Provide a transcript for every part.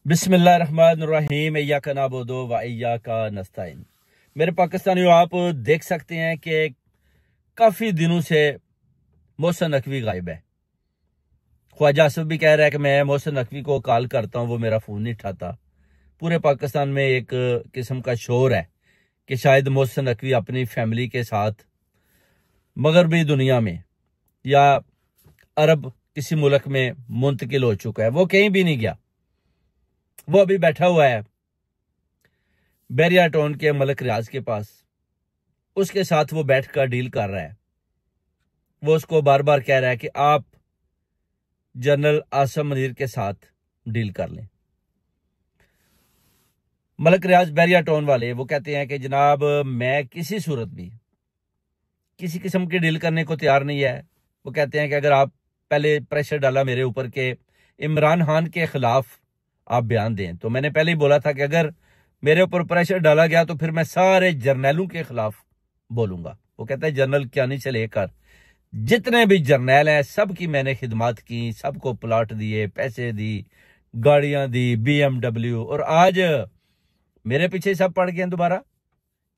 बिस्मिल्लाहिर्रहमानिर्रहीम इय्याका नअबुदु व इय्याका नस्तईन। मेरे पाकिस्तानियों, आप देख सकते हैं कि काफ़ी दिनों से मोहसिन नकवी गायब है। ख्वाजा आसिफ भी कह रहा है कि मैं मोहसिन नकवी को कॉल करता हूँ, वो मेरा फ़ोन नहीं उठाता। पूरे पाकिस्तान में एक किस्म का शोर है कि शायद मोहसिन नकवी अपनी फैमिली के साथ मगरबी दुनिया में या अरब किसी मुल्क में मुंतकिल हो चुका है। वो कहीं भी नहीं गया, वो अभी बैठा हुआ है बैरिया टाउन के मलिक रियाज के पास। उसके साथ वो बैठकर डील कर रहा है। वो उसको बार बार कह रहा है कि आप जनरल आसिफ मुनीर के साथ डील कर लें। मलिक रियाज बैरिया टाउन वाले वो कहते हैं कि जनाब, मैं किसी सूरत भी किसी किस्म की डील करने को तैयार नहीं है। वो कहते हैं कि अगर आप पहले प्रेशर डाला मेरे ऊपर के इमरान खान के खिलाफ आप बयान दें, तो मैंने पहले ही बोला था कि अगर मेरे ऊपर प्रेशर डाला गया तो फिर मैं सारे जर्नैलों के खिलाफ बोलूंगा। वो कहता है जनरल क्यानी से लेकर जितने भी जर्नैल हैं सबकी मैंने खिदमत की, सबको प्लाट दिए, पैसे दी, गाड़ियां दी, BMW, और आज मेरे पीछे सब पड़ गए हैं दोबारा।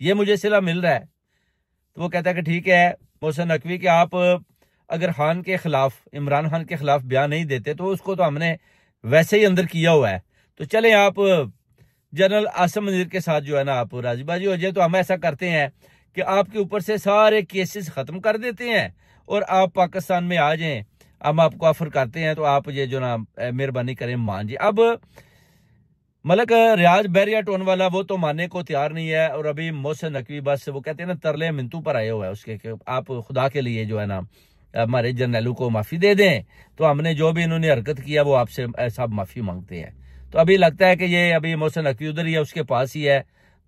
ये मुझे सिला मिल रहा है। तो वो कहता है कि ठीक है मोहसिन नकवी, कि आप अगर खान के खिलाफ, इमरान खान के खिलाफ बयान नहीं देते तो उसको तो हमने वैसे ही अंदर किया हुआ है, तो चले आप जनरल आसिफ मुनीर के साथ जो है ना आप राजीबाजी हो जाए। तो हम ऐसा करते हैं कि आपके ऊपर से सारे केसेस खत्म कर देते हैं और आप पाकिस्तान में आ जाएं। हम आपको ऑफर करते हैं, तो आप ये जो ना मेहरबानी करें मान जी। अब मलिक रियाज बैरिया टोन वाला वो तो मानने को तैयार नहीं है, और अभी मोहसिन नकवी बस वो कहते हैं ना तरले मिनतू पर आए हुआ है उसके कि आप खुदा के लिए जो है ना हमारे जर्नैलों को माफी दे दें। तो हमने जो भी इन्होंने हरकत किया वो आपसे सब माफी मांगते हैं। तो अभी लगता है कि ये अभी मोहसिन नकवी उधर ही है, उसके पास ही है।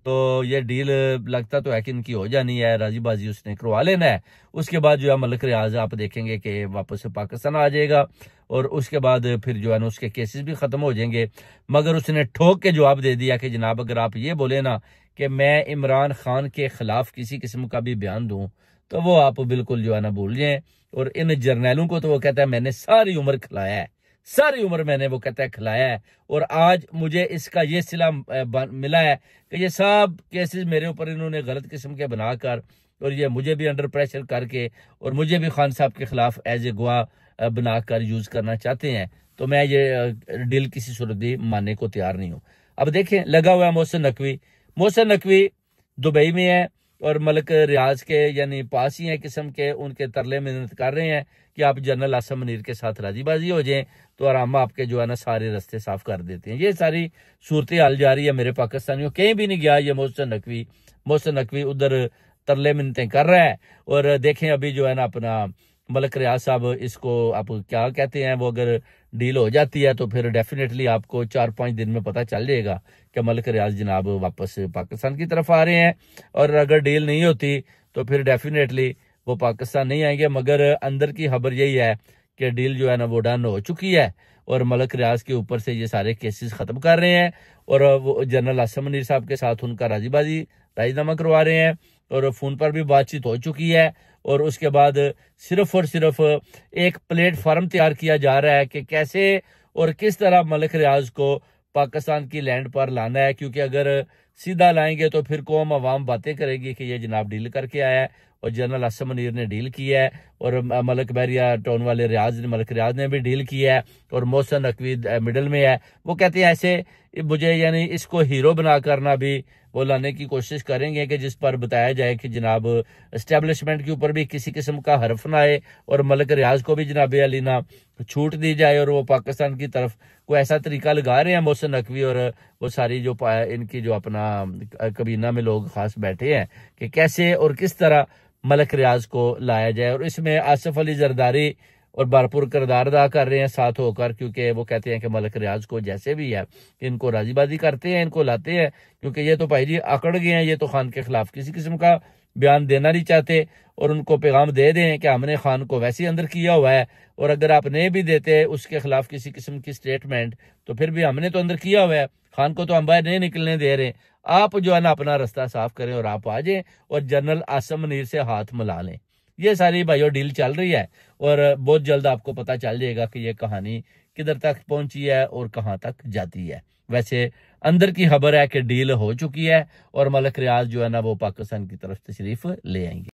तो ये डील लगता तो है कि इनकी हो जानी है, राजीबाजी उसने करवा लेना है। उसके बाद जो है मलिक रियाज आप देखेंगे कि वापस पाकिस्तान आ जाएगा, और उसके बाद फिर जो है ना उसके केसेस भी खत्म हो जाएंगे। मगर उसने ठोक के जवाब दे दिया कि जनाब, अगर आप ये बोले ना कि मैं इमरान खान के खिलाफ किसी किस्म का भी बयान दूं, तो वो आप बिल्कुल जो है ना भूल जाएं। और इन जर्नैलों को तो वो कहता है मैंने सारी उम्र खिलाया है, सारी उम्र मैंने वो कहता है खिलाया है, और आज मुझे इसका ये सिला मिला है कि ये सब केसेस मेरे ऊपर इन्होंने गलत किस्म के बनाकर, और ये मुझे भी अंडर प्रेशर करके, और मुझे भी खान साहब के खिलाफ एज ए गवाह बनाकर यूज करना चाहते हैं। तो मैं ये डील किसी सूरत भी मानने को तैयार नहीं हूँ। अब देखें, लगा हुआ है मोहसिन नकवी। मोहसिन नकवी दुबई में है और मलिक रियाज के यानी पास ही है किस्म के, उनके तरले मेहनत कर रहे हैं कि आप जनरल आसिफ मुनीर के साथ राजीबाजी हो जाएं, तो आराम आपके जो है ना सारे रास्ते साफ कर देते हैं। ये सारी सूरत हाल जा रही है मेरे पाकिस्तानियों। कहीं भी नहीं गया ये मोहसिन नकवी। मोहसिन नकवी उधर तरले मिन्नतें कर रहा है। और देखें अभी जो है ना अपना मलिक रियाज साहब, इसको आप क्या कहते हैं, वो अगर डील हो जाती है तो फिर डेफिनेटली आपको 4-5 दिन में पता चल जाएगा कि मलिक रियाज जनाब वापस पाकिस्तान की तरफ आ रहे हैं। और अगर डील नहीं होती तो फिर डेफिनेटली वो पाकिस्तान नहीं आएंगे। मगर अंदर की खबर यही है कि डील जो है ना वो डन हो चुकी है, और मलिक रियाज के ऊपर से ये सारे केसेस खत्म कर रहे हैं, और वो जनरल आसिफ मुनीर साहब के साथ उनका राजीनामा करवा रहे हैं, और फोन पर भी बातचीत हो चुकी है। और उसके बाद सिर्फ और सिर्फ एक प्लेटफार्म तैयार किया जा रहा है कि कैसे और किस तरह मलिक रियाज को पाकिस्तान की लैंड पर लाना है, क्योंकि अगर सीधा लाएंगे तो फिर कौम अवाम बातें करेगी कि ये जनाब डील करके आया है, और जनरल आसिफ मुनीर ने डील किया है, और मलिक बैरिया टाउन वाले मलिक रियाज ने भी डील किया है, और मोहसिन नकवी मिडल में है। वो कहते हैं ऐसे मुझे यानी इसको हीरो बना करना भी वो लाने की कोशिश करेंगे कि जिस पर बताया जाए कि जनाब एस्टेब्लिशमेंट के ऊपर भी किसी किस्म का हरफ ना आए, और मलिक रियाज को भी जनाब अली ना छूट दी जाए, और वो पाकिस्तान की तरफ कोई ऐसा तरीका लगा रहे हैं मोहसिन नकवी और वो सारी जो इनकी जो अपना कबीना में लोग खास बैठे हैं कि कैसे और किस तरह मलिक रियाज को लाया जाए। और इसमें आसिफ अली जरदारी और भरपूर किरदार अदा कर रहे हैं साथ होकर, क्योंकि वो कहते हैं कि मलिक रियाज को जैसे भी है इनको राजीबाजी करते हैं, इनको लाते हैं, क्योंकि ये तो भाई जी अकड़ गए हैं, ये तो खान के खिलाफ किसी किस्म का बयान देना नहीं चाहते। और उनको पैगाम दे दें कि हमने खान को वैसे ही अंदर किया हुआ है, और अगर आप नहीं भी देते उसके खिलाफ किसी किस्म की स्टेटमेंट, तो फिर भी हमने तो अंदर किया हुआ है, खान को तो हम बाहर नहीं निकलने दे रहे। आप जो है ना अपना रास्ता साफ करें और आप आ जाएं और जनरल आसिफ मुनीर से हाथ मिला लें। ये सारी भाइयों डील चल रही है, और बहुत जल्द आपको पता चल जाएगा कि ये कहानी किधर तक पहुंची है और कहां तक जाती है। वैसे अंदर की खबर है कि डील हो चुकी है और मलिक रियाज जो है ना वो पाकिस्तान की तरफ तशरीफ ले आएंगे।